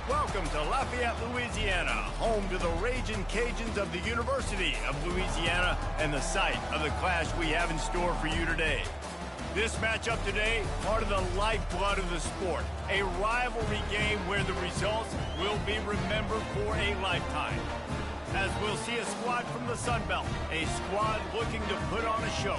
Welcome to Lafayette, Louisiana, home to the Ragin Cajuns of the University of Louisiana and the site of the clash we have in store for you today. This matchup today, part of the lifeblood of the sport, a rivalry game where the results will be remembered for a lifetime. As we'll see a squad from the Sun Belt, a squad looking to put on a show.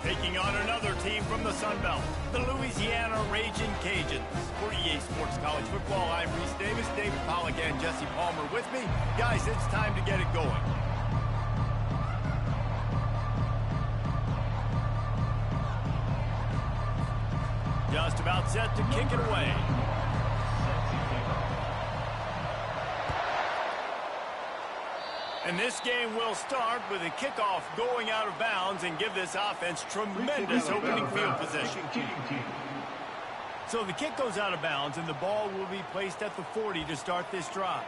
Taking on another team from the Sun Belt, the Louisiana Ragin Cajuns. For EA Sports College Football, I'm Reese Davis, David Pollack, and Jesse Palmer with me. Guys, it's time to get it going. Just about set to kick it away. And this game will start with a kickoff going out of bounds and give this offense tremendous opening field position. So the kick goes out of bounds and the ball will be placed at the 40 to start this drive.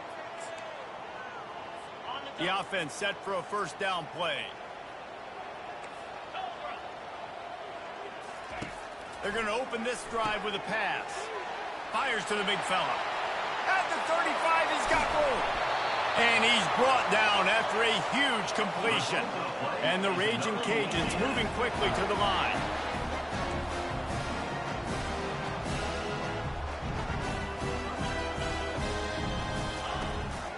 The offense set for a first down play. They're going to open this drive with a pass. Fires to the big fella. At the 35, he's got room. And he's brought down after a huge completion. And the Ragin Cajuns moving quickly to the line.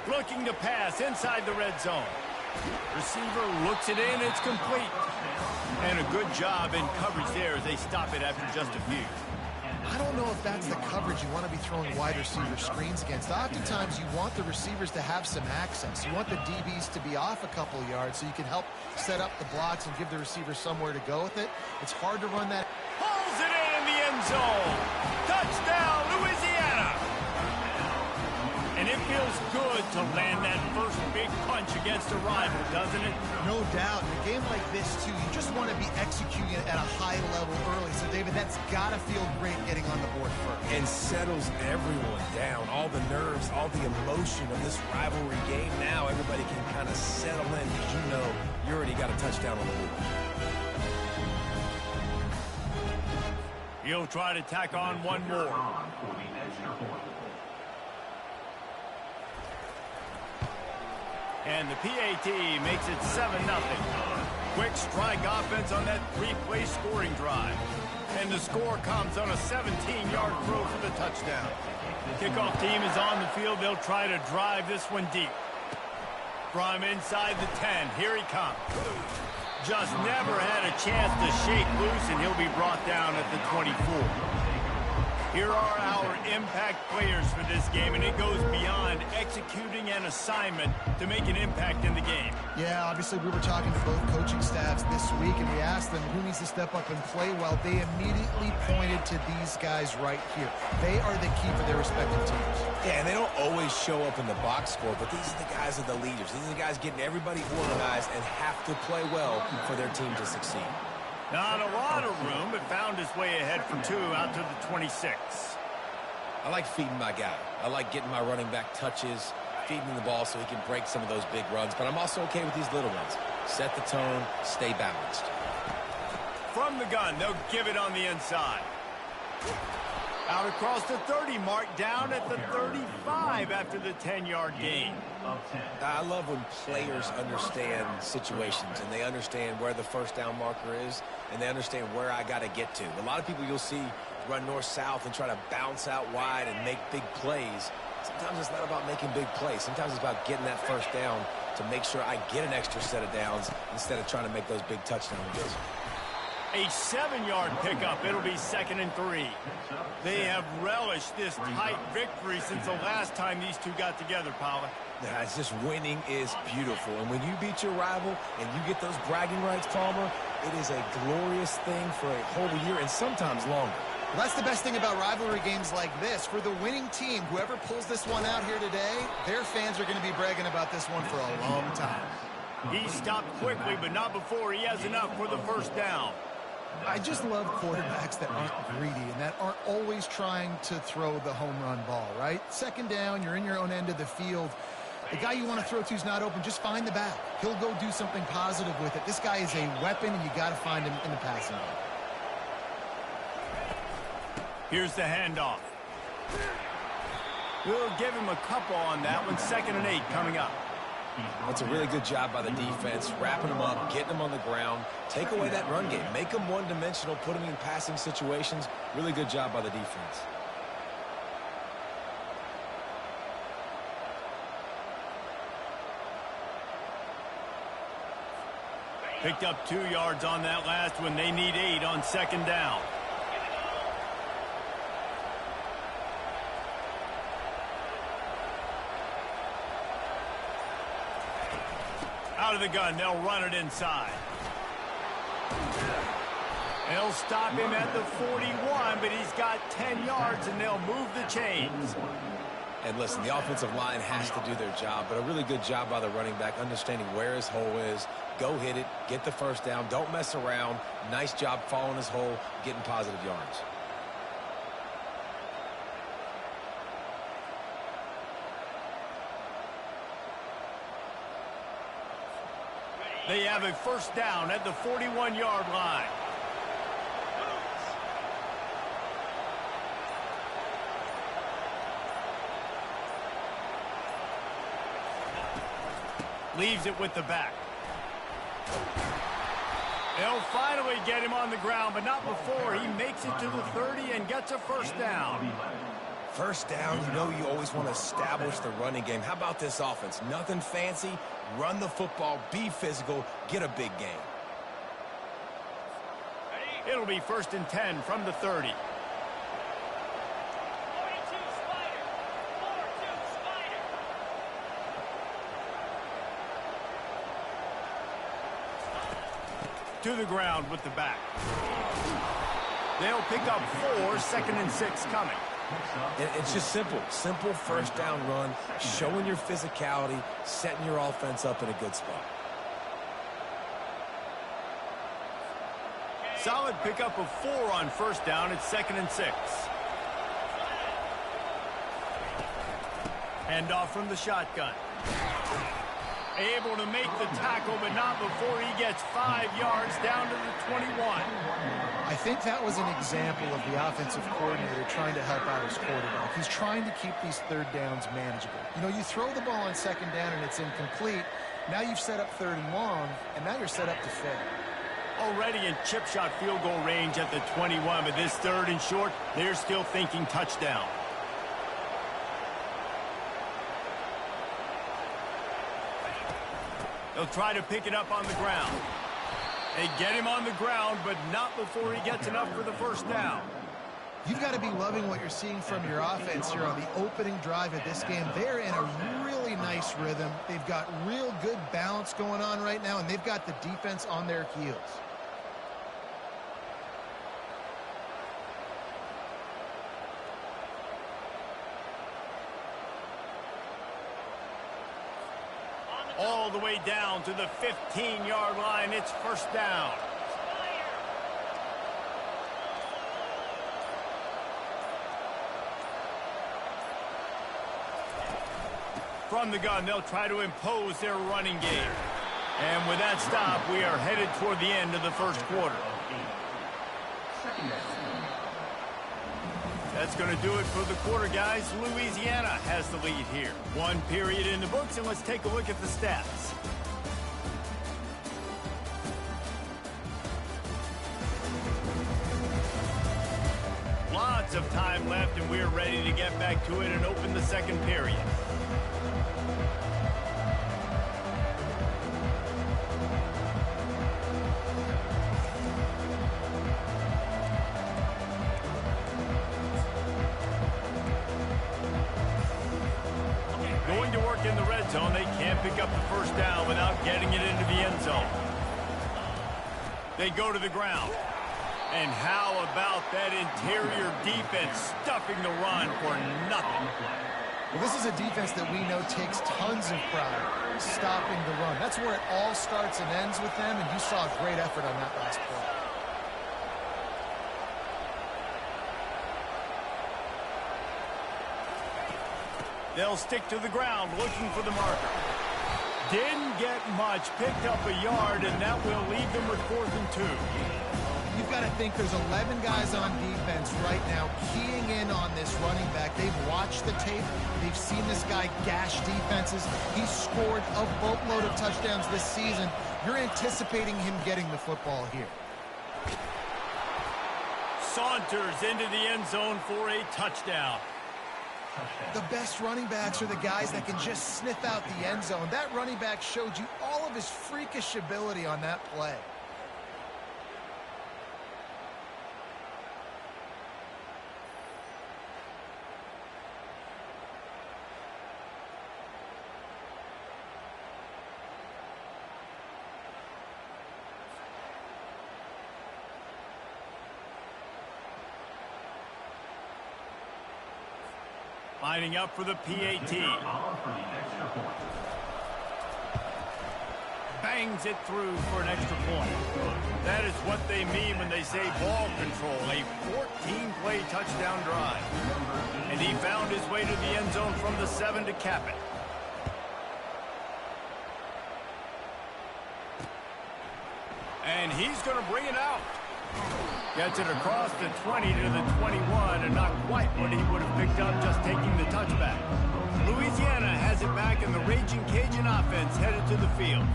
Looking to pass inside the red zone. Receiver looks it in, it's complete. And a good job in coverage there as they stop it after just a few. I don't know if that's the coverage you want to be throwing wide receiver screens against. Oftentimes, you want the receivers to have some access. You want the DBs to be off a couple of yards so you can help set up the blocks and give the receiver somewhere to go with it. It's hard to run that. Pulls it in the end zone. Touchdown, Louisiana. And it feels good to land that first big punch against a rival, doesn't it? No doubt. In a game like this, too, you just want to be executing it at a high level early. So, David, that's got to feel great getting on the board first. And settles everyone down. All the nerves, all the emotion of this rivalry game. Now everybody can kind of settle in because you know you already got a touchdown on the board. He'll try to tack on one more. And the PAT makes it 7-0. Quick strike offense on that three-play scoring drive. And the score comes on a 17-yard throw for the touchdown. Kickoff team is on the field. They'll try to drive this one deep. From inside the 10, here he comes. Just never had a chance to shake loose, and he'll be brought down at the 24. Here are our impact players for this game, and it goes beyond executing an assignment to make an impact in the game. Yeah, obviously we were talking to both coaching staffs this week, and we asked them who needs to step up and play well. They immediately pointed to these guys right here. They are the key for their respective teams. Yeah, and they don't always show up in the box score, but these are the guys that are the leaders. These are the guys getting everybody organized and have to play well for their team to succeed. Not a lot of room, but found his way ahead for two out to the 26. I like feeding my guy. I like getting my running back touches, feeding him the ball so he can break some of those big runs, but I'm also okay with these little ones. Set the tone, stay balanced. From the gun, they'll give it on the inside. Out across the 30 mark, down at the 35 after the 10-yard gain. I love when players understand situations and they understand where the first down marker is and they understand where I got to get to. A lot of people you'll see run north-south and try to bounce out wide and make big plays. Sometimes it's not about making big plays. Sometimes it's about getting that first down to make sure I get an extra set of downs instead of trying to make those big touchdown runs. A 7-yard pickup. It'll be 2nd and 3. They have relished this tight victory since the last time these two got together, Pollack. Yeah, it's just winning is beautiful. And when you beat your rival and you get those bragging rights, Palmer, it is a glorious thing for a whole year and sometimes longer. Well, that's the best thing about rivalry games like this. For the winning team, whoever pulls this one out here today, their fans are going to be bragging about this one for a long time. He stopped quickly, but not before he has enough for the first down. I just love quarterbacks that aren't greedy and that aren't always trying to throw the home run ball, right? Second down, you're in your own end of the field. The guy you want to throw to is not open. Just find the back. He'll go do something positive with it. This guy is a weapon, and you got to find him in the passing game. Here's the handoff. We'll give him a couple on that one. 2nd and 8 coming up. That's a really good job by the defense, wrapping them up, getting them on the ground. Take away that run game. Make them one-dimensional, put them in passing situations. Really good job by the defense. Picked up 2 yards on that last one. They need 8 on 2nd down. Out of the gun, they'll run it inside. They'll stop him at the 41, but he's got 10 yards, and they'll move the chains. And listen, the offensive line has to do their job, but a really good job by the running back, understanding where his hole is. Go hit it, get the 1st down, don't mess around. Nice job following his hole, getting positive yards. They have a 1st down at the 41-yard line. Leaves it with the back. They'll finally get him on the ground, but not before he makes it to the 30 and gets a 1st down. 1st down, you know you always want to establish the running game. How about this offense? Nothing fancy. Run the football, be physical, get a big gain. It'll be 1st and 10 from the 30. To the ground with the back. They'll pick up 4, 2nd and 6 coming. It's just simple 1st down run, showing your physicality, setting your offense up in a good spot. Solid pickup of 4 on 1st down. It's 2nd and 6. Hand off from the shotgun. Able to make the tackle, but not before he gets 5 yards down to the 21. I think that was an example of the offensive coordinator trying to help out his quarterback. He's trying to keep these 3rd downs manageable. You know, you throw the ball on 2nd down and it's incomplete. Now you've set up 3rd and long, and now you're set up to fail. Already in chip shot field goal range at the 21, but this 3rd and short, they're still thinking touchdown. They'll try to pick it up on the ground. They get him on the ground, but not before he gets enough for the 1st down. You've got to be loving what you're seeing from your offense here on the opening drive of this game. They're in a really nice rhythm. They've got real good balance going on right now, and they've got the defense on their heels. All the way down to the 15-yard line. It's 1st down. From the gun, they'll try to impose their running game. And with that stop, we are headed toward the end of the 1st quarter. That's going to do it for the quarter, guys. Louisiana has the lead here. 1 period in the books, and let's take a look at the stats. Lots of time left, and we're ready to get back to it and open the 2nd period. Going to work in the red zone. They can't pick up the 1st down without getting it into the end zone. They go to the ground. And how about that interior defense stuffing the run for nothing? Well, this is a defense that we know takes tons of pride stopping the run. That's where it all starts and ends with them, and you saw a great effort on that last play. They'll stick to the ground looking for the marker. Didn't get much, picked up a yard, and that will leave them with 4th and 2. You've got to think there's 11 guys on defense right now keying in on this running back. They've watched the tape. They've seen this guy gash defenses. He's scored a boatload of touchdowns this season. You're anticipating him getting the football here. Saunters into the end zone for a touchdown. The best running backs are the guys that can just sniff out the end zone. That running back showed you all of his freakish ability on that play. Lining up for the PAT. Bangs it through for an extra point. That is what they mean when they say ball control. A 14-play touchdown drive. And he found his way to the end zone from the 7 to cap it. And he's going to bring it out. Gets it across the 20 to the 21, and not quite what he would have picked up just taking the touchback. Louisiana has it back, and the Ragin Cajun offense headed to the field.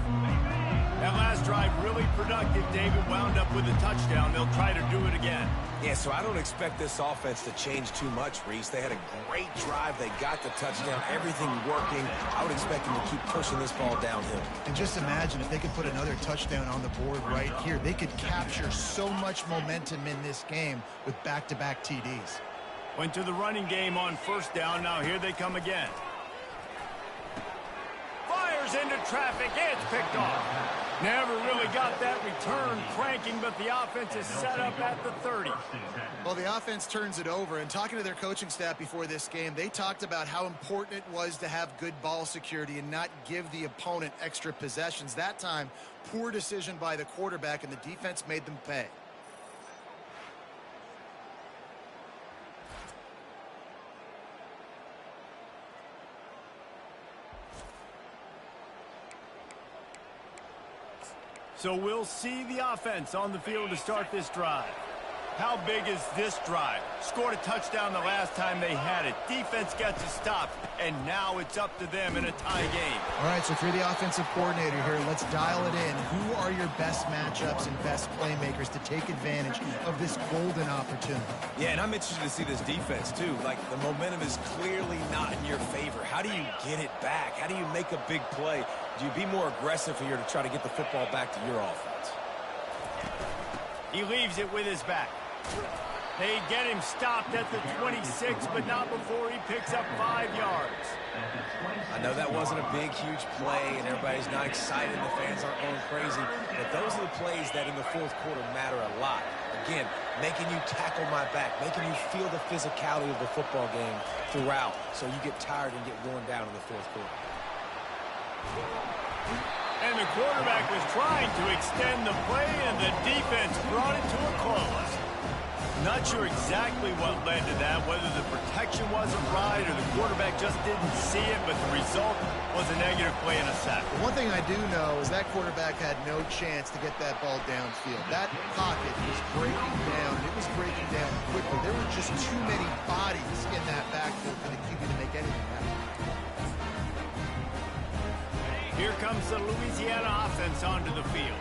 That last drive really productive. David wound up with a touchdown. They'll try to do it again. Yeah, so I don't expect this offense to change too much, Reese. They had a great drive. They got the touchdown. Everything working. I would expect them to keep pushing this ball downhill. And just imagine if they could put another touchdown on the board right here. They could capture so much momentum in this game with back-to-back TDs. Went to the running game on first down. Now here they come again. Fires into traffic. It's picked off. Never really got that return cranking, but the offense is set up at the 30. Well, the offense turns it over, and talking to their coaching staff before this game, they talked about how important it was to have good ball security and not give the opponent extra possessions. That time, poor decision by the quarterback, and the defense made them pay. So we'll see the offense on the field to start this drive. How big is this drive? Scored a touchdown the last time they had it. Defense gets a stop, and now it's up to them in a tie game. All right, so if you're the offensive coordinator here, let's dial it in. Who are your best matchups and best playmakers to take advantage of this golden opportunity? Yeah, and I'm interested to see this defense, too. Like, the momentum is clearly not in your favor. How do you get it back? How do you make a big play? Do you be more aggressive here to try to get the football back to your offense? He leaves it with his back. They get him stopped at the 26, but not before he picks up 5 yards. I know that wasn't a big, huge play, and everybody's not excited. The fans aren't going crazy. But those are the plays that in the fourth quarter matter a lot. Again, making you tackle my back, making you feel the physicality of the football game throughout, so you get tired and get worn down in the fourth quarter. And the quarterback was trying to extend the play, and the defense brought it to a close. Not sure exactly what led to that, whether the protection wasn't right or the quarterback just didn't see it, but the result was a negative play and a sack. One thing I do know is that quarterback had no chance to get that ball downfield. That pocket was breaking down. It was breaking down quickly. There were just too many bodies in that backfield for the QB to make anything happen. Here comes the Louisiana offense onto the field.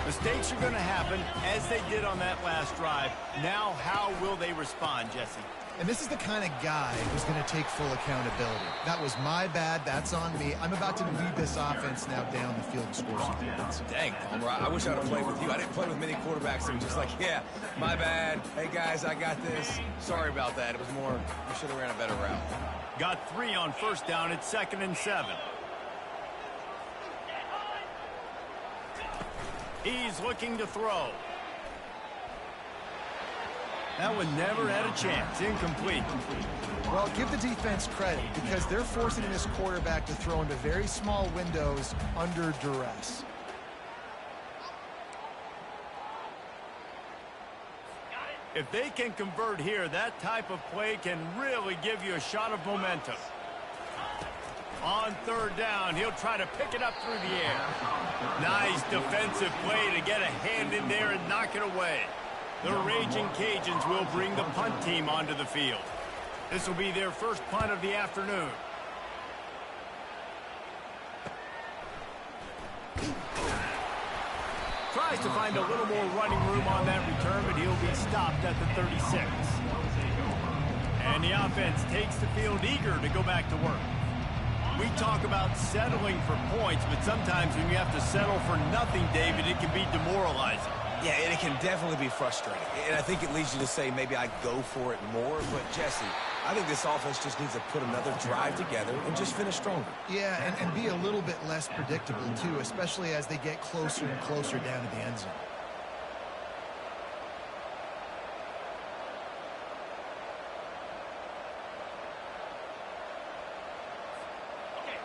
Mistakes are going to happen, as they did on that last drive. Now, how will they respond, Jesse? And this is the kind of guy who's going to take full accountability. That was my bad. That's on me. I'm about to lead this offense now down the field and score some points. Dang, Palmer, I wish I'd have played with you. I didn't play with many quarterbacks that were just like, yeah, my bad. Hey, guys, I got this. Sorry about that. It was more, we should have ran a better route. Got 3 on first down. It's 2nd and 7. He's looking to throw. That one never had a chance. Incomplete. Well, give the defense credit because they're forcing this quarterback to throw into very small windows under duress. If they can convert here, that type of play can really give you a shot of momentum. On 3rd down, he'll try to pick it up through the air. Nice defensive play to get a hand in there and knock it away. The Ragin Cajuns will bring the punt team onto the field. This will be their first punt of the afternoon. Tries to find a little more running room on that return, but he'll be stopped at the 36. And the offense takes the field eager to go back to work. We talk about settling for points, but sometimes when you have to settle for nothing, David, it can be demoralizing. Yeah, and it can definitely be frustrating. And I think it leads you to say maybe I go for it more. But, Jesse, I think this offense just needs to put another drive together and just finish stronger. Yeah, and be a little bit less predictable, too, especially as they get closer and closer down to the end zone.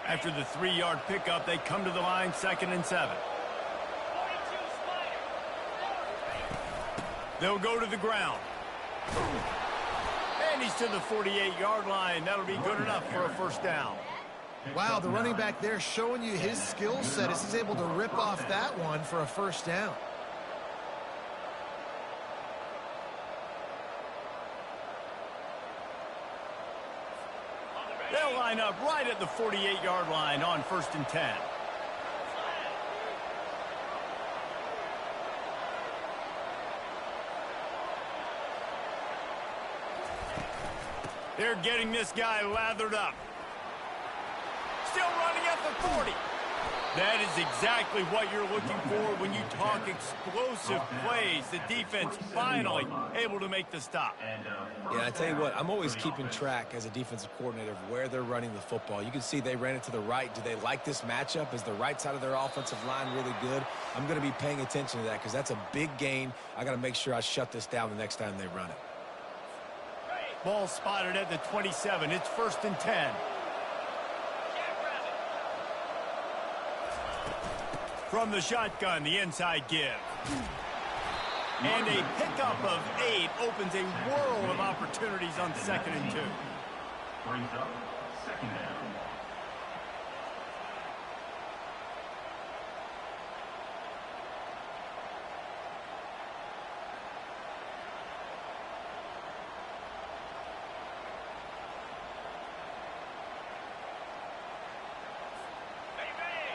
After the 3-yard pickup, they come to the line, 2nd and 7. They'll go to the ground. And he's to the 48-yard line. That'll be good enough for a first down. Wow, the running back there showing you his skill set as he's able to rip off that one for a first down. They'll line up right at the 48-yard line on 1st and 10. They're getting this guy lathered up. Still running at the 40. That is exactly what you're looking for when you talk explosive plays. The defense finally able to make the stop. Yeah, I tell you what, I'm always keeping track as a defensive coordinator of where they're running the football. You can see they ran it to the right. Do they like this matchup? Is the right side of their offensive line really good? I'm going to be paying attention to that because that's a big gain. I got to make sure I shut this down the next time they run it. Ball spotted at the 27. It's 1st and 10. From the shotgun, the inside give. And a pickup of 8 opens a world of opportunities on 2nd and 2. Brings up 2nd down.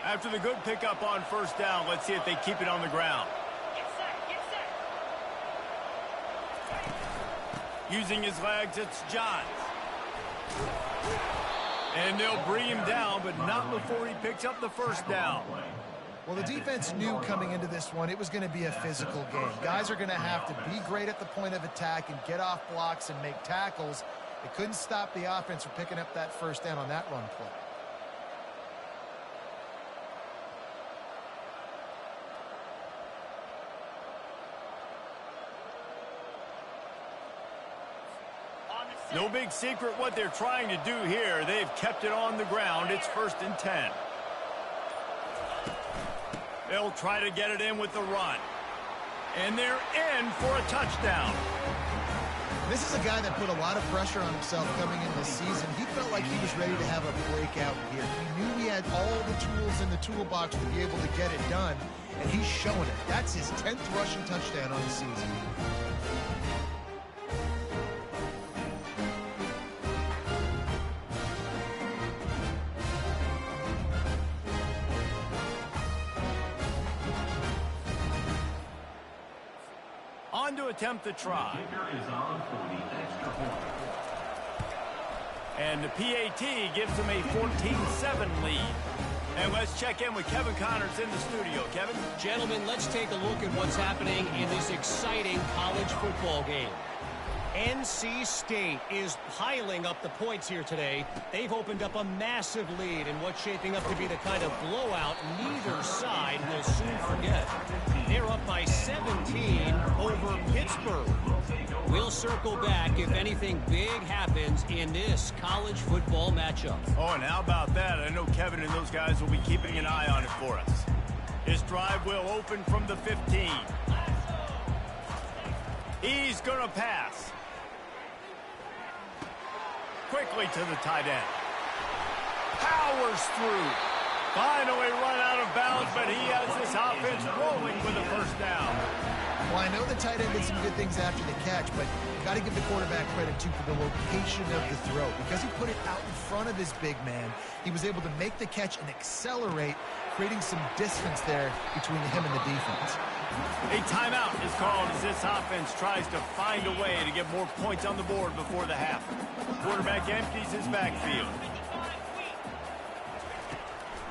After the good pickup on 1st down, let's see if they keep it on the ground. Using his legs, it's Johns. And they'll bring him down, but not before he picks up the 1st down. Well, the defense knew coming into this one it was going to be a physical game. Guys are going to have to be great at the point of attack and get off blocks and make tackles. They couldn't stop the offense from picking up that 1st down on that run play. No big secret what they're trying to do here. They've kept it on the ground. It's 1st and 10. They'll try to get it in with the run. And they're in for a touchdown. This is a guy that put a lot of pressure on himself coming into the season. He felt like he was ready to have a breakout here. He knew he had all the tools in the toolbox to be able to get it done, and he's showing it. That's his 10th rushing touchdown on the season. On to attempt the try. Kicker is on for the extra point. And the PAT gives them a 14-7 lead. And let's check in with Kevin Connors in the studio. Kevin? Gentlemen, let's take a look at what's happening in this exciting college football game. NC State is piling up the points here today. They've opened up a massive lead in what's shaping up to be the kind of blowout neither side will soon forget. They're up by 17 over Pittsburgh. We'll circle back if anything big happens in this college football matchup. Oh, and how about that? I know Kevin and those guys will be keeping an eye on it for us. This drive will open from the 15. He's going to pass. Quickly to the tight end. Powers through. Finally run out of bounds, but he has this offense rolling with a 1st down. Well, I know the tight end did some good things after the catch, but you got to give the quarterback credit, too, for the location of the throw. Because he put it out in front of his big man, he was able to make the catch and accelerate, creating some distance there between him and the defense. A timeout is called as this offense tries to find a way to get more points on the board before the half. Quarterback empties his backfield.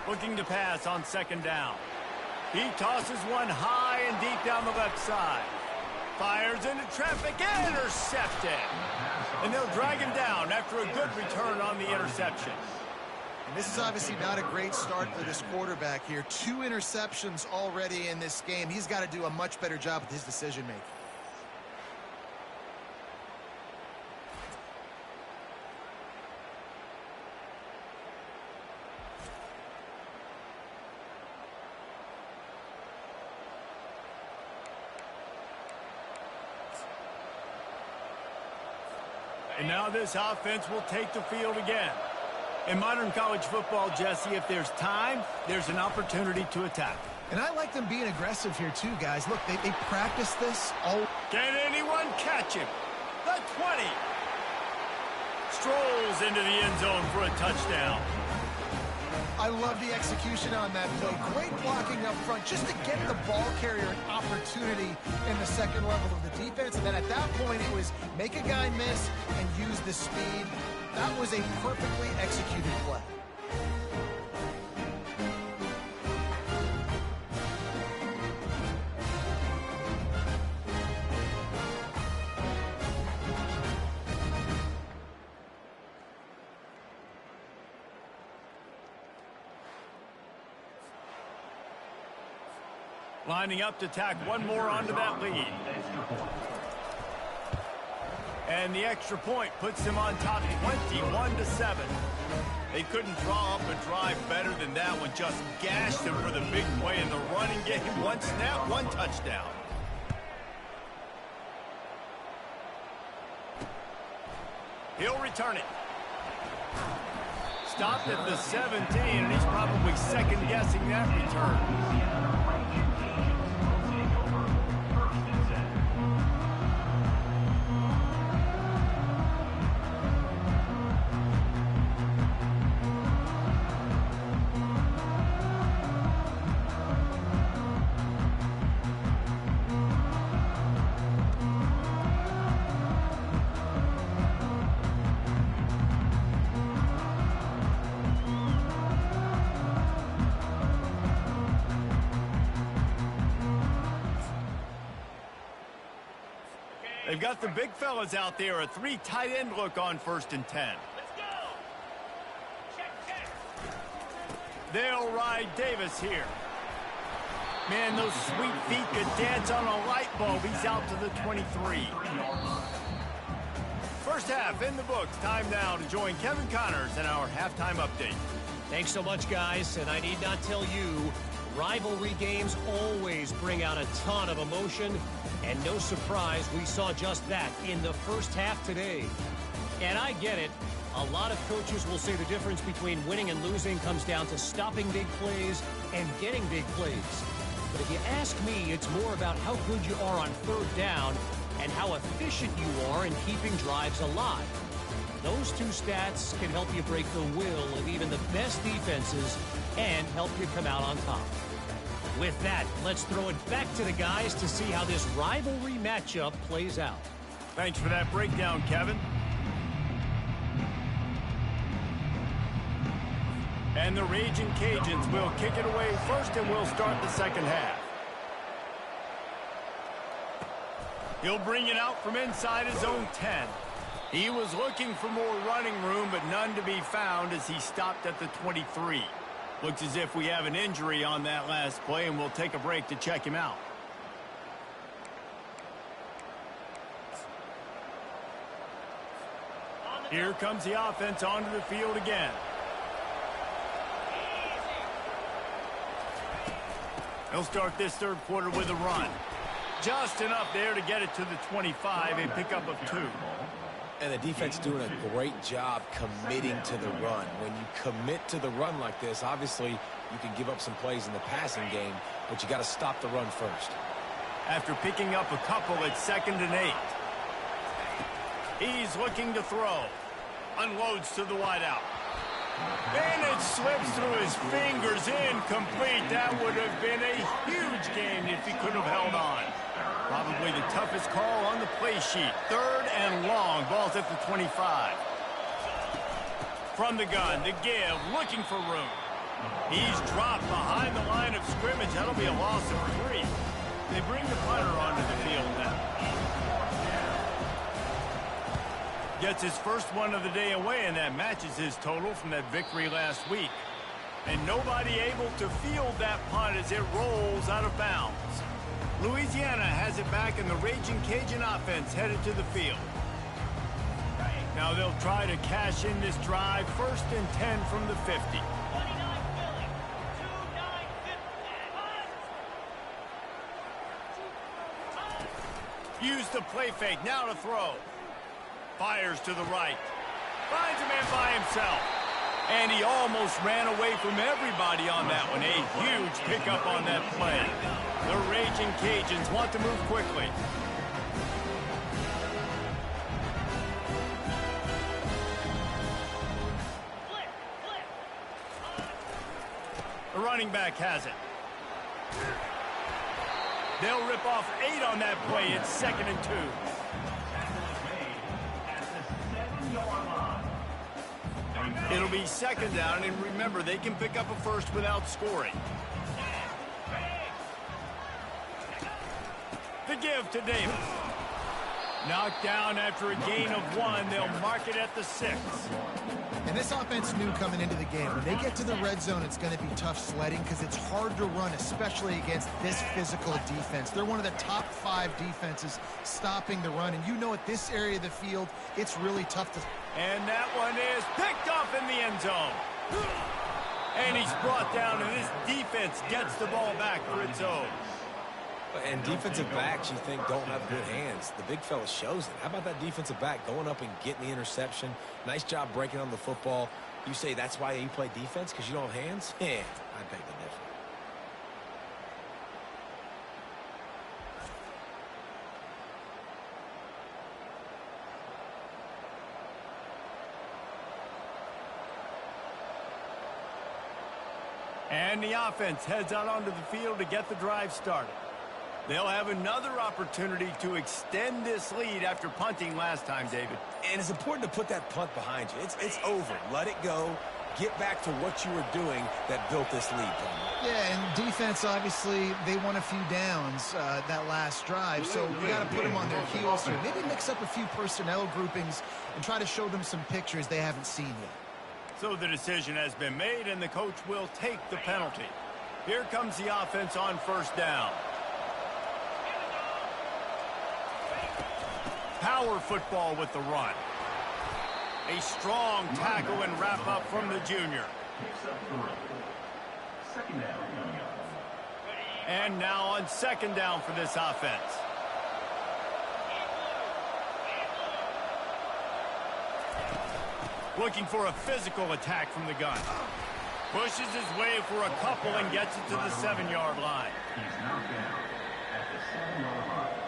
Looking to pass on second down. He tosses one high and deep down the left side. Fires into traffic, intercepted. And they'll drag him down after a good return on the interception. And this is obviously not a great start for this quarterback here. 2 interceptions already in this game. He's got to do a much better job with his decision-making. And now this offense will take the field again. In modern college football, Jesse, if there's time, there's an opportunity to attack. And I like them being aggressive here too, guys. Look, they practice this all. Can anyone catch him? The 20. Strolls into the end zone for a touchdown. I love the execution on that play. Great blocking up front just to get the ball carrier an opportunity in the second level of the defense. And then at that point, it was make a guy miss and use the speed. That was a perfectly executed play. Lining up to tack one more onto that lead. And the extra point puts them on top 21-7. They couldn't draw up a drive better than that one. Just gashed them for the big play in the running game. One snap, one touchdown. He'll return it. Stopped at the 17, and he's probably second-guessing that return. They've got the big fellas out there, a 3 tight end look on 1st and 10. Let's go. Check. They'll ride Davis here. Man, those sweet feet could dance on a light bulb. He's out to the 23. First half in the books. Time now to join Kevin Connors in our halftime update. Thanks so much, guys. And I need not tell you, rivalry games always bring out a ton of emotion. And no surprise, we saw just that in the first half today. And I get it. A lot of coaches will say the difference between winning and losing comes down to stopping big plays and getting big plays. But if you ask me, it's more about how good you are on 3rd down and how efficient you are in keeping drives alive. Those 2 stats can help you break the will of even the best defenses and help you come out on top. With that, let's throw it back to the guys to see how this rivalry matchup plays out. Thanks for that breakdown, Kevin. And the Ragin Cajuns will kick it away first, and we'll start the second half. He'll bring it out from inside his own 10. He was looking for more running room, but none to be found as he stopped at the 23. Looks as if we have an injury on that last play, and we'll take a break to check him out. Here comes the offense onto the field again. He'll start this 3rd quarter with a run. Just enough there to get it to the 25, a pickup of 2. And the defense doing a great job committing to the run. When you commit to the run like this, obviously you can give up some plays in the passing game, but you got to stop the run first. after picking up a couple at 2nd and 8. He's looking to throw. Unloads to the wideout. And it slips through his fingers, incomplete. That would have been a huge gain if he could have held on. Probably the toughest call on the play sheet. 3rd and long. Ball's at the 25. From the gun, the give, looking for room. He's dropped behind the line of scrimmage. That'll be a loss of 3. They bring the punter onto the field now. Gets his first one of the day away, and that matches his total from that victory last week. And nobody able to field that punt as it rolls out of bounds. Louisiana has it back, and the Ragin Cajun offense headed to the field. Now they'll try to cash in this drive. 1st and 10 from the 50. Use the play fake, now to throw. Fires to the right. Finds a man by himself. And he almost ran away from everybody on that one. A huge pickup on that play. The Ragin Cajuns want to move quickly. The running back has it. They'll rip off 8 on that play. It's 2nd and 2. It'll be 2nd down, and remember, they can pick up a first without scoring. The give to Davis. Knocked down after a gain of 1. They'll mark it at the 6. And this offense knew coming into the game, when they get to the red zone, it's going to be tough sledding because it's hard to run, especially against this physical defense. They're one of the top 5 defenses stopping the run. And you know at this area of the field, it's really tough to... And that one is picked off in the end zone. And he's brought down, and this defense gets the ball back for its own. And defensive backs, you think, don't have good hands. The big fella shows it. How about that defensive back going up and getting the interception? Nice job breaking on the football. You say that's why you play defense, because you don't have hands? Yeah, I beg to differ. And the offense heads out onto the field to get the drive started. They'll have another opportunity to extend this lead after punting last time, David. And it's important to put that punt behind you. It's over. Let it go. Get back to what you were doing that built this lead. Yeah, and defense, obviously, they won a few downs that last drive, so we got to put them on their heels here. Maybe mix up a few personnel groupings and try to show them some pictures they haven't seen yet. So the decision has been made, and the coach will take the penalty. Here comes the offense on 1st down. Power football with the run. A strong tackle and wrap up from the junior. And now on 2nd down for this offense. Looking for a physical attack from the gun. Pushes his way for a couple and gets it to the 7-yard line. He's knocked down at the 7-yard line.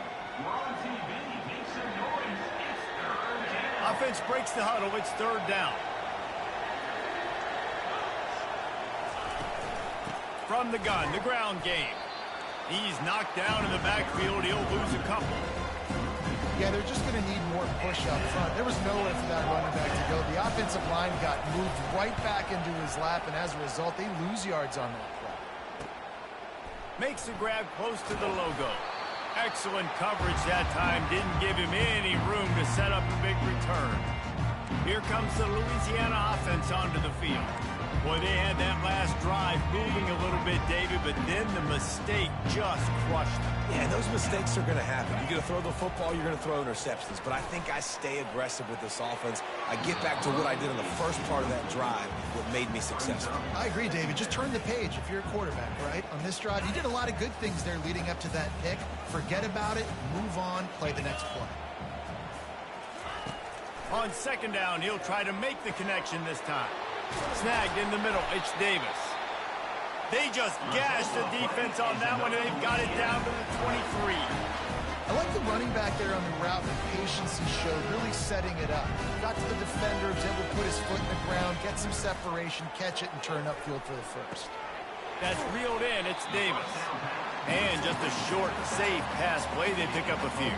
We're on TV. Make some noise. It's 3rd down. Offense breaks the huddle. It's 3rd down. From the gun, the ground game. He's knocked down in the backfield. He'll lose a couple. Yeah, they're just going to need more push up front. There was nowhere for that running back to go. The offensive line got moved right back into his lap, and as a result, they lose yards on that play. Makes the grab close to the logo. Excellent coverage that time. Didn't give him any room to set up a big return. Here comes the Louisiana offense onto the field. Boy, they had that last drive moving a little bit, David, but then the mistake just crushed them. Yeah, those mistakes are going to happen. You're going to throw the football, you're going to throw interceptions. But I think I stay aggressive with this offense. I get back to what I did in the first part of that drive, what made me successful. I agree, David. Just turn the page if you're a quarterback, right? On this drive, you did a lot of good things there leading up to that pick. Forget about it, move on, play the next play. On 2nd down, he'll try to make the connection this time. Snagged in the middle, it's Davis. They just gashed the defense on that one, and they've got it down to the 23. I like the running back there on the route, the patience he showed, really setting it up. Got to the defender, was able to put his foot in the ground, get some separation, catch it, and turn upfield for the first. That's reeled in. It's Davis. And just a short, safe pass play. They pick up a few.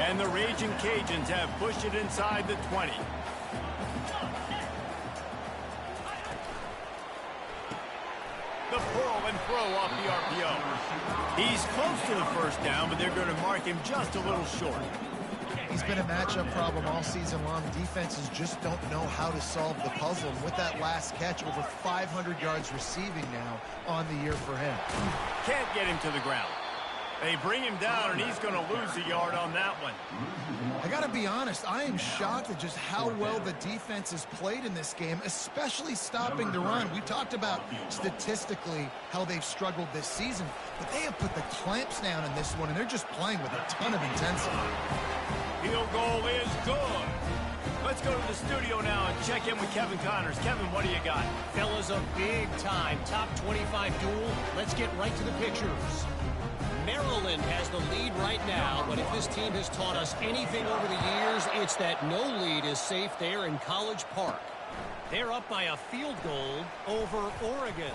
And the Ragin Cajuns have pushed it inside the 20. The pull and throw off the RPO. He's close to the first down, but they're going to mark him just a little short. He's been a matchup problem all season long. Defenses just don't know how to solve the puzzle. And with that last catch, over 500 yards receiving now on the year for him. Can't get him to the ground. They bring him down, and he's going to lose a yard on that one. I got to be honest, I am shocked at just how well the defense has played in this game, especially stopping the run. We talked about statistically how they've struggled this season, but they have put the clamps down in this one, and they're just playing with a ton of intensity. Field goal is good. Let's go to the studio now and check in with Kevin Connors. Kevin, what do you got? Fellas, a big-time top 25 duel. Let's get right to the pictures. Maryland has the lead right now, but if this team has taught us anything over the years, it's that no lead is safe there in College Park. They're up by a field goal over Oregon.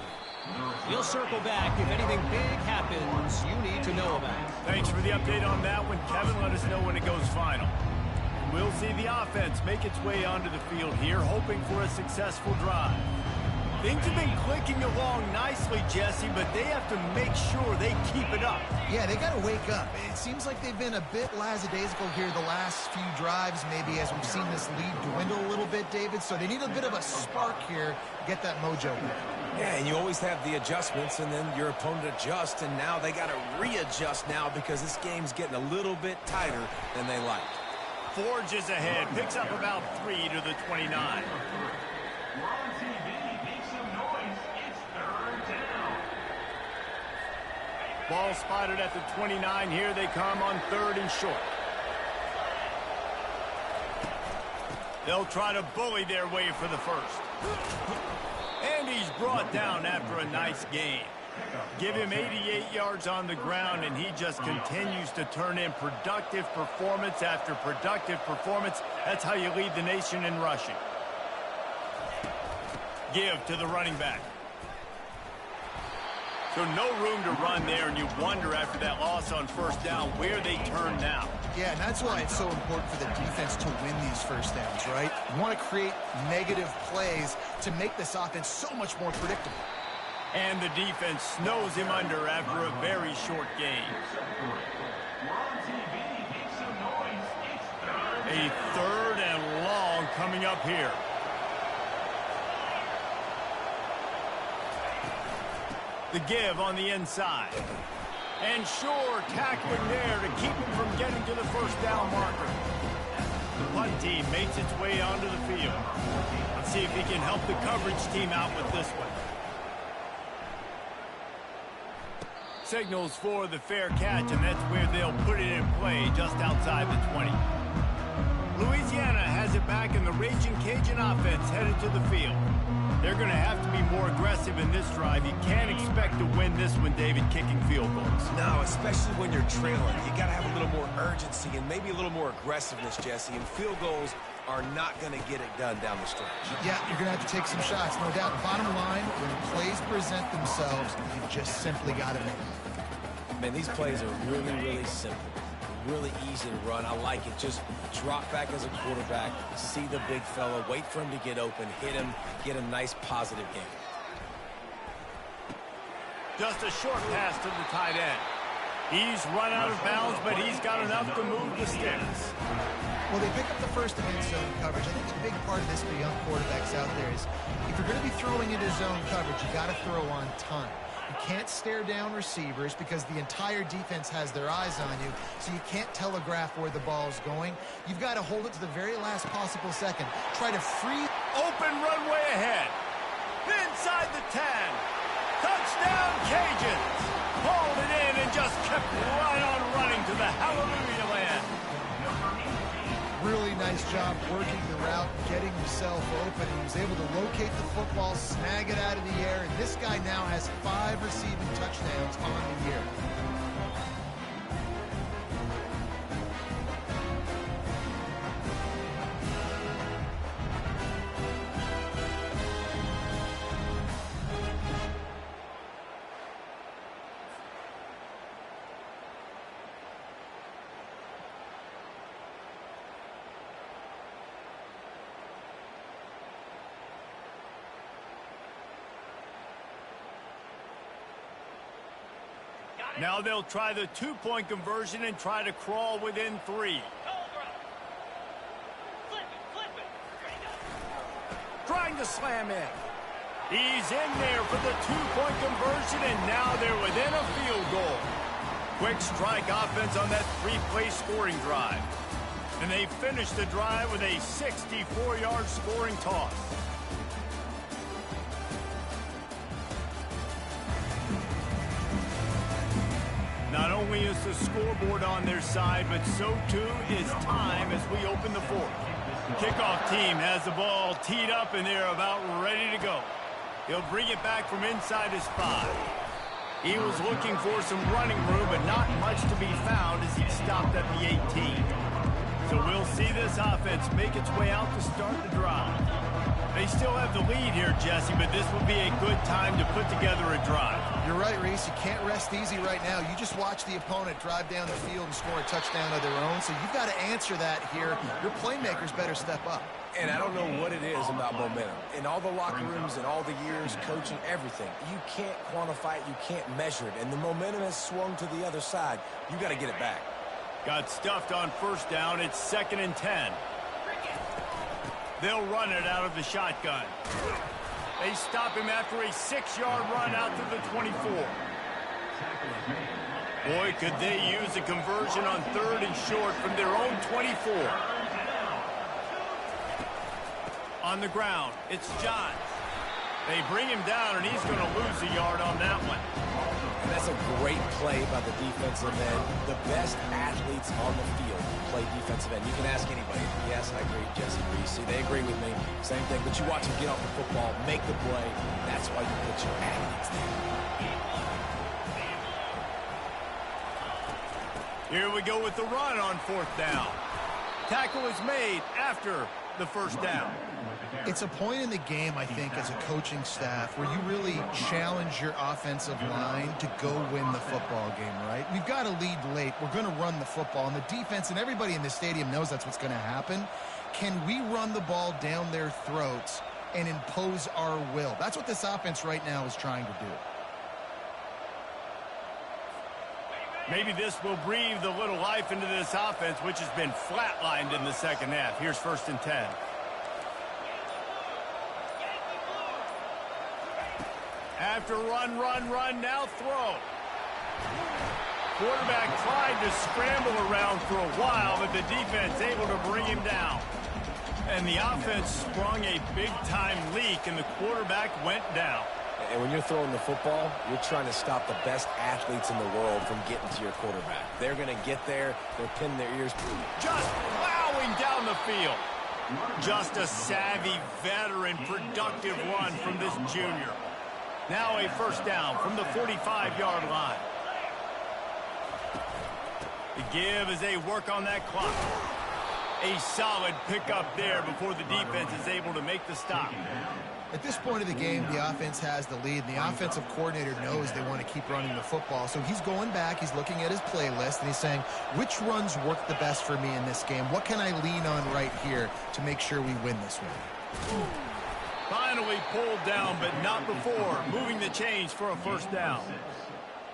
We'll circle back if anything big happens you need to know about. Thanks for the update on that one, Kevin. Let us know when it goes final. We'll see the offense make its way onto the field here, hoping for a successful drive. Things have been clicking along nicely, Jesse, but they have to make sure they keep it up. Yeah, they got to wake up. It seems like they've been a bit lackadaisical here the last few drives, maybe as we've seen this lead dwindle a little bit, David. So they need a bit of a spark here to get that mojo back. Yeah, and you always have the adjustments, and then your opponent adjusts, and now they got to readjust now because this game's getting a little bit tighter than they like. Forges ahead, picks up about 3 to the 29. Ball spotted at the 29. Here they come on 3rd and short. They'll try to bully their way for the first. And he's brought down after a nice gain. Give him 88 yards on the ground, and he just continues to turn in productive performance after productive performance. That's how you lead the nation in rushing. Give to the running back. So no room to run there, and you wonder after that loss on first down where they turn now. Yeah, and that's why it's so important for the defense to win these first downs, right? You want to create negative plays to make this offense so much more predictable. And the defense snows him under after a very short gain. A 3rd and long coming up here. The give on the inside. And sure, tackling there to keep him from getting to the first down marker. The punt team makes its way onto the field. Let's see if he can help the coverage team out with this one. Signals for the fair catch, and that's where they'll put it in play just outside the 20. Louisiana has it back, and the Ragin Cajun offense headed to the field. They're going to have to be more aggressive in this drive. You can't expect to win this one, David, kicking field goals. No, especially when you're trailing. You got to have a little more urgency and maybe a little more aggressiveness, Jesse. And field goals are not going to get it done down the stretch. Yeah, you're going to have to take some shots, no doubt. Bottom line, when plays present themselves, you just simply got to make them. Man, these plays are really, really simple. Really easy to run. I like it. Just drop back as a quarterback, see the big fella, wait for him to get open, hit him, get a nice positive game. Just a short pass to the tight end. He's run out of bounds, but he's got enough to move the sticks. Well, they pick up the first end zone coverage. I think a big part of this for young quarterbacks out there is if you're going to be throwing into zone coverage, you got to throw on time. You can't stare down receivers because the entire defense has their eyes on you, so you can't telegraph where the ball's going. You've got to hold it to the very last possible second. Try to free. Open runway ahead. Inside the 10. Touchdown, Cajuns. Hauled it in and just kept right on running to the hallelujah land. Really nice job working the route, getting himself open. He was able to locate the football, snag it out of the air, and this guy now has 5 receiving touchdowns on the year. Now they'll try the two-point conversion and try to crawl within 3. Trying to slam in. He's in there for the two-point conversion, and now they're within a field goal. Quick strike offense on that 3-play scoring drive. And they finish the drive with a 64-yard scoring toss. Not only is the scoreboard on their side, but so too is time as we open the fourth. Kickoff team has the ball teed up, and they're about ready to go. He'll bring it back from inside his 5. He was looking for some running room, but not much to be found as he stopped at the 18. So we'll see this offense make its way out to start the drive. They still have the lead here, Jesse, but this will be a good time to put together a drive. You're right, Reese. You can't rest easy right now. You just watch the opponent drive down the field and score a touchdown of their own, so you've got to answer that here. Your playmakers better step up. And I don't know what it is about momentum. In all the locker rooms and all the years, coaching, everything, you can't quantify it, you can't measure it. And the momentum has swung to the other side. You got to get it back. Got stuffed on first down. It's 2nd and 10. They'll run it out of the shotgun. They stop him after a 6-yard run out to the 24. Boy, could they use a conversion on 3rd and short from their own 24. On the ground, it's Johns. They bring him down, and he's going to lose a yard on that one. And that's a great play by the defensive end. The best athletes on the field play defensive end. You can ask anybody. Yes, I agree, Jesse Reese. See, they agree with me. Same thing. But you watch them get off the football, make the play. That's why you put your athletes there. Here we go with the run on 4th down. Tackle is made after the first down. It's a point in the game, I think, as a coaching staff where you really challenge your offensive line to go win the football game, right? We've got to lead late. We're going to run the football, and the defense and everybody in the stadium knows that's what's going to happen. Can we run the ball down their throats and impose our will? That's what this offense right now is trying to do. Maybe this will breathe a little life into this offense, which has been flatlined in the second half. Here's 1st and 10. After run, now throw. Quarterback tried to scramble around for a while, but the defense able to bring him down. And the offense sprung a big-time leak, and the quarterback went down. And when you're throwing the football, you're trying to stop the best athletes in the world from getting to your quarterback. They're going to get there. They're pinning their ears. Just plowing down the field. Just a savvy, veteran, productive run from this junior. Now a 1st down from the 45-yard line. The give as they work on that clock. A solid pickup there before the defense is able to make the stop. At this point of the game, the offense has the lead, and the offensive coordinator knows they want to keep running the football. So he's going back, he's looking at his playlist, and he's saying, which runs work the best for me in this game? What can I lean on right here to make sure we win this one? Finally pulled down, but not before moving the chains for a 1st down.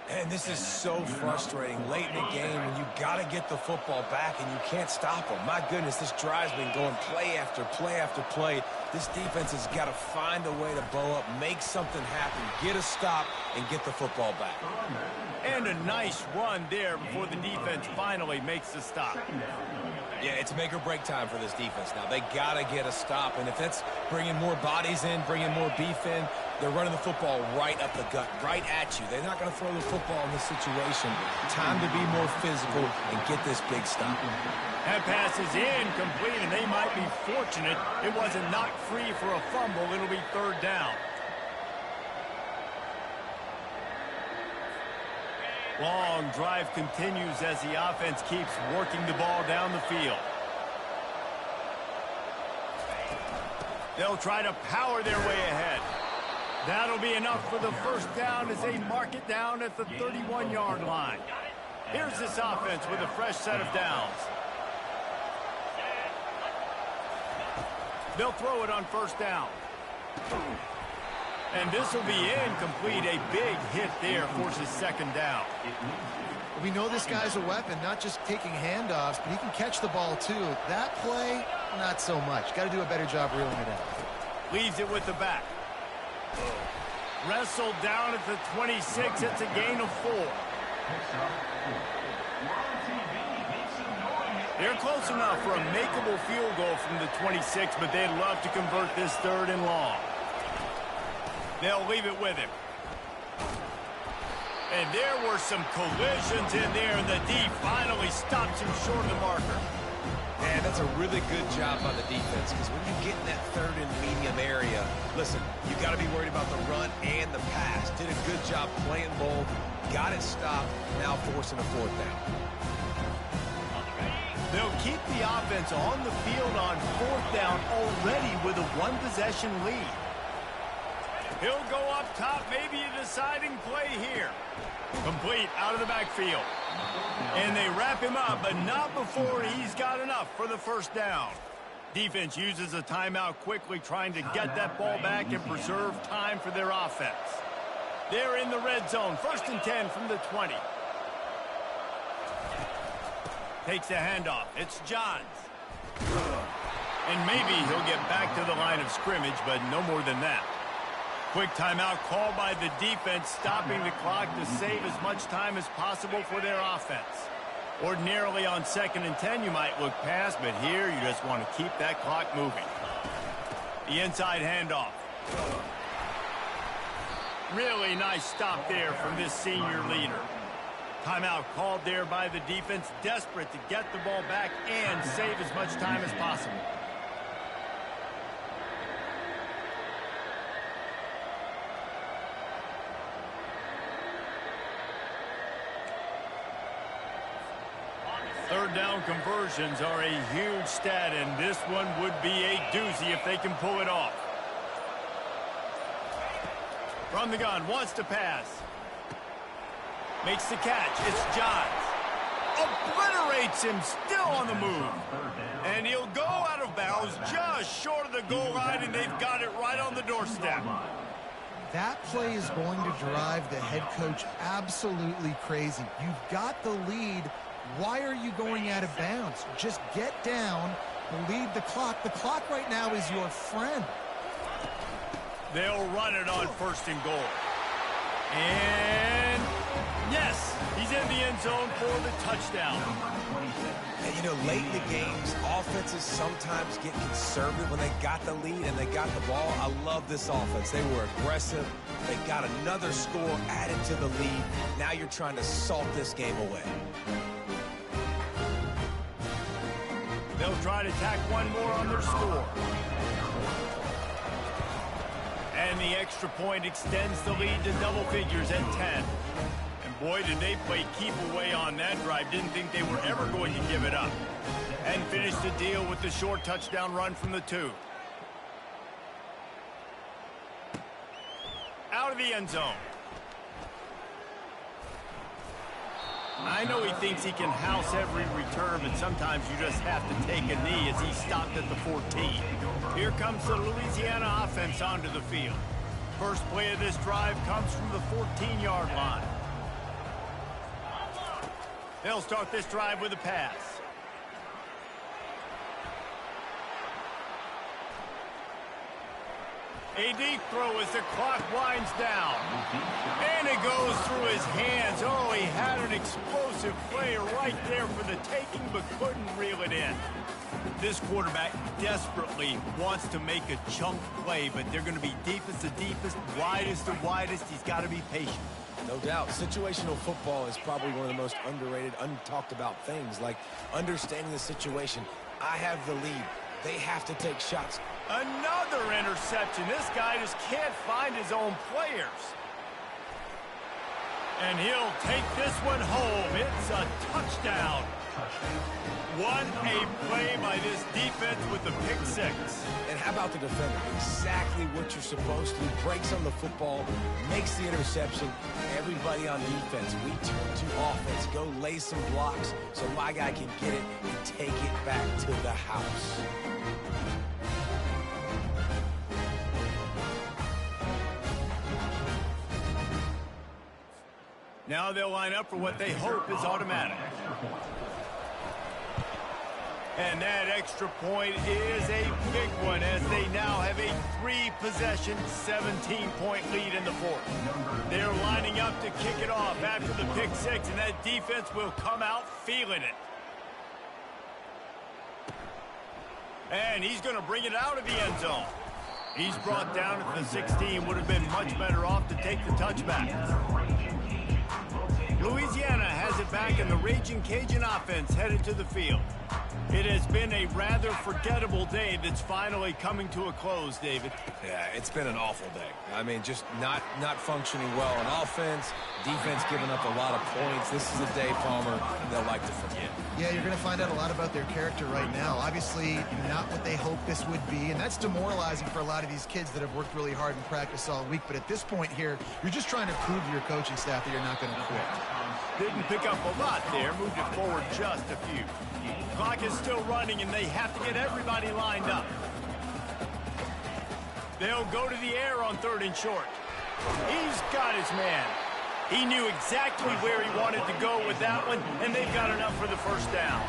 And this is so frustrating late in the game when you got to get the football back and you can't stop them. My goodness, this drive's been going play after play after play. This defense has got to find a way to bow up, make something happen, get a stop, and get the football back. And a nice run there before the defense finally makes the stop. Yeah, it's make or break time for this defense now. They got to get a stop, and if that's bringing more bodies in, bringing more beef in, they're running the football right up the gut, right at you. They're not going to throw the football in this situation. Time to be more physical and get this big stop. That pass is incomplete, and they might be fortunate it wasn't knocked free for a fumble. It'll be 3rd down. Long drive continues as the offense keeps working the ball down the field. They'll try to power their way ahead. That'll be enough for the 1st down as they mark it down at the 31-yard line. Here's this offense with a fresh set of downs. They'll throw it on 1st down. And this will be incomplete. A big hit there forces second down. We know this guy's a weapon, not just taking handoffs, but he can catch the ball too. That play, not so much. Got to do a better job reeling it out. Leaves it with the back. Wrestled down at the 26. It's a gain of 4. They're close enough for a makeable field goal from the 26, but they'd love to convert this 3rd and long. They'll leave it with him. And there were some collisions in there, and the D finally stops him short of the marker. And that's a really good job by the defense, because when you get in that 3rd and medium area, listen, you got to be worried about the run and the pass. Did a good job playing both, got it stopped, now forcing a 4th down. They'll keep the offense on the field on 4th down already with a 1-possession lead. He'll go up top, maybe a deciding play here. Complete out of the backfield. And they wrap him up, but not before he's got enough for the 1st down. Defense uses a timeout quickly, trying to get that ball back and preserve time for their offense. They're in the red zone, 1st and 10 from the 20. Takes the handoff. It's Johns. And maybe he'll get back to the line of scrimmage, but no more than that. Quick timeout called by the defense, stopping the clock to save as much time as possible for their offense. Ordinarily on 2nd and 10, you might look past, but here you just want to keep that clock moving. The inside handoff. Really nice stop there from this senior leader. Timeout called there by the defense, desperate to get the ball back and save as much time as possible. Third down conversions are a huge stat, and this one would be a doozy if they can pull it off. From the gun, wants to pass. Makes the catch. It's Johns. Obliterates him, still on the move. And he'll go out of bounds just short of the goal line, and they've got it right on the doorstep. That play is going to drive the head coach absolutely crazy. You've got the lead. Why are you going out of bounds? Just get down, lead the clock. The clock right now is your friend. They'll run it on 1st and goal. And yes, he's in the end zone for the touchdown. And, you know, late in the games, offenses sometimes get conservative when they got the lead and they got the ball. I love this offense. They were aggressive. They got another score added to the lead. Now you're trying to salt this game away. They'll try to tack one more on their score. And the extra point extends the lead to double figures at 10. And boy, did they play keep away on that drive. Didn't think they were ever going to give it up. And finish the deal with the short touchdown run from the 2. Out of the end zone. I know he thinks he can house every return, but sometimes you just have to take a knee as he stopped at the 14. Here comes the Louisiana offense onto the field. First play of this drive comes from the 14-yard line. They'll start this drive with a pass. A deep throw as the clock winds down. And it goes through his hands. Oh, he had an explosive play right there for the taking, but couldn't reel it in. This quarterback desperately wants to make a chunk play, but they're going to be deepest to deepest, widest to widest. He's got to be patient. No doubt. Situational football is probably one of the most underrated, untalked about things, like understanding the situation. I have the lead. They have to take shots. Another interception. This guy just can't find his own players. And he'll take this one home. It's a touchdown. What a play by this defense with the pick 6. And how about the defender? Exactly what you're supposed to do. Breaks on the football, makes the interception. Everybody on defense, we turn to offense. Go lay some blocks so my guy can get it and take it back to the house. Now they'll line up for what they hope is automatic. And that extra point is a big one as they now have a 3-possession, 17-point lead in the fourth. They're lining up to kick it off after the pick six, and that defense will come out feeling it. And he's going to bring it out of the end zone. He's brought down at the 16, would have been much better off to take the touchback. Louisiana has it back, and the Ragin' Cajun offense headed to the field. It has been a rather forgettable day that's finally coming to a close, David. Yeah, it's been an awful day. I mean, just not functioning well on offense, defense giving up a lot of points. This is a day, Palmer, they'll like to forget. Yeah, you're going to find out a lot about their character right now. Obviously, not what they hoped this would be, and that's demoralizing for a lot of these kids that have worked really hard in practice all week. But at this point here, you're just trying to prove to your coaching staff that you're not going to quit. Didn't pick up a lot there, moved it forward just a few. Clock is still running, and they have to get everybody lined up. They'll go to the air on 3rd and short. He's got his man. He knew exactly where he wanted to go with that one, and they've got enough for the first down.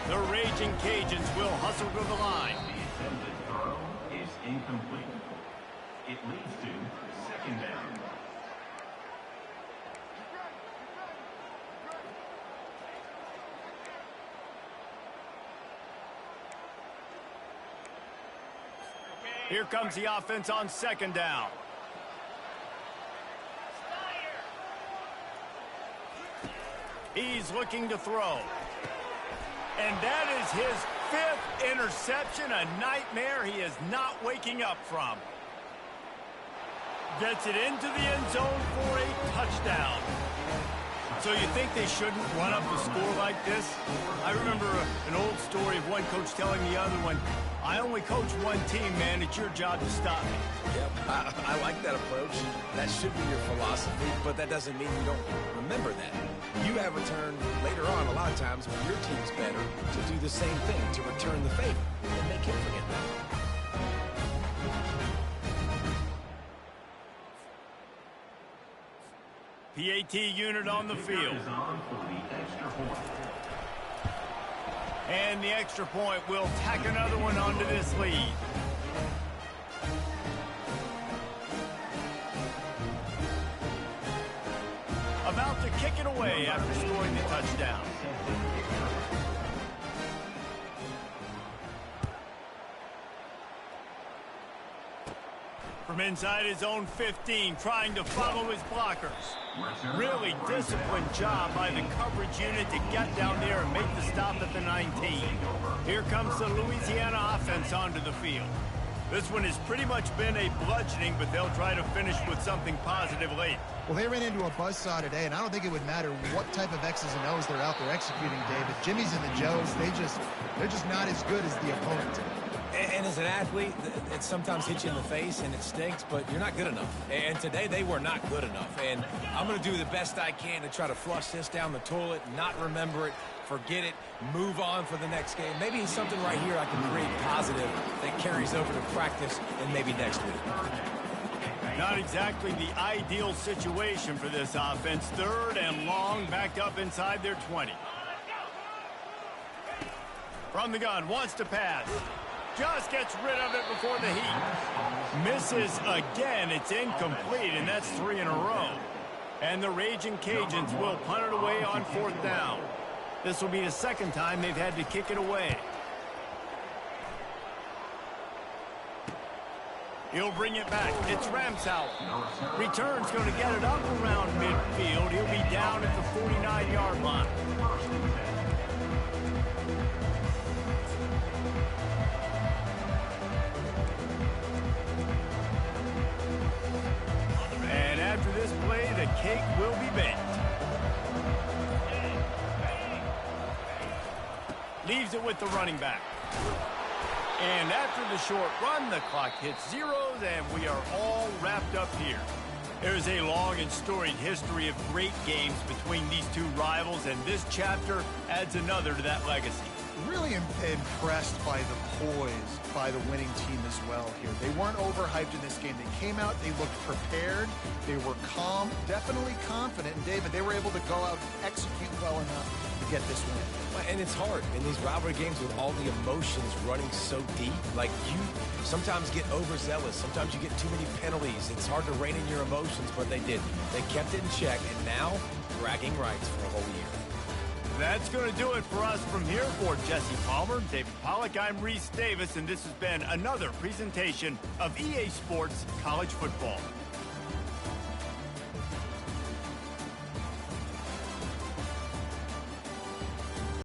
The Ragin' Cajuns will hustle to the line. The attempted throw is incomplete. It leads to 2nd down. Here comes the offense on 2nd down. He's looking to throw. And that is his 5th interception, a nightmare he is not waking up from. Gets it into the end zone for a touchdown. So you think they shouldn't run up the score like this? I remember an old story of one coach telling the other one, I only coach one team, man. It's your job to stop me. Yep, I like that approach. That should be your philosophy, but that doesn't mean you don't remember that. You have a turn later on a lot of times when your team's better to do the same thing, to return the favor, and they can't forget that. PAT unit on the field. And the extra point will tack another one onto this lead. About to kick it away after scoring the touchdown. From inside his own 15, trying to follow his blockers. Really disciplined job by the coverage unit to get down there and make the stop at the 19. Here comes the Louisiana offense onto the field. This one has pretty much been a bludgeoning, but they'll try to finish with something positive late. Well, they ran into a buzzsaw today, and I don't think it would matter what type of X's and O's they're out there executing, David. Jimmy's and the Joes, they're just not as good as the opponent today. And as an athlete, it sometimes hits you in the face and it stinks, but you're not good enough. And today they were not good enough. And I'm going to do the best I can to try to flush this down the toilet, not remember it, forget it, move on for the next game. Maybe it's something right here I can create positive that carries over to practice and maybe next week. Not exactly the ideal situation for this offense. 3rd and long, backed up inside their 20. From the gun, wants to pass. Just gets rid of it before the heat. Misses again. It's incomplete, and that's 3 in a row. And the Ragin' Cajuns will punt it away on 4th down. This will be the 2nd time they've had to kick it away. He'll bring it back. It's Ramsauer. Return's going to get it up around midfield. He'll be down at the 49-yard line. And after this play, the cake will be baked. Leaves it with the running back. And after the short run, the clock hits zeros, and we are all wrapped up here. There's a long and storied history of great games between these two rivals, and this chapter adds another to that legacy. Really impressed by the poise by the winning team as well here. They weren't overhyped in this game. They came out, they looked prepared, they were calm, definitely confident. And David, they were able to go out and execute well enough to get this win. And it's hard in these rivalry games with all the emotions running so deep. Like, you sometimes get overzealous. Sometimes you get too many penalties. It's hard to rein in your emotions, but they didn't. They kept it in check, and now bragging rights for a whole year. That's going to do it for us from here. For Jesse Palmer, David Pollack, I'm Reese Davis, and this has been another presentation of EA Sports College Football.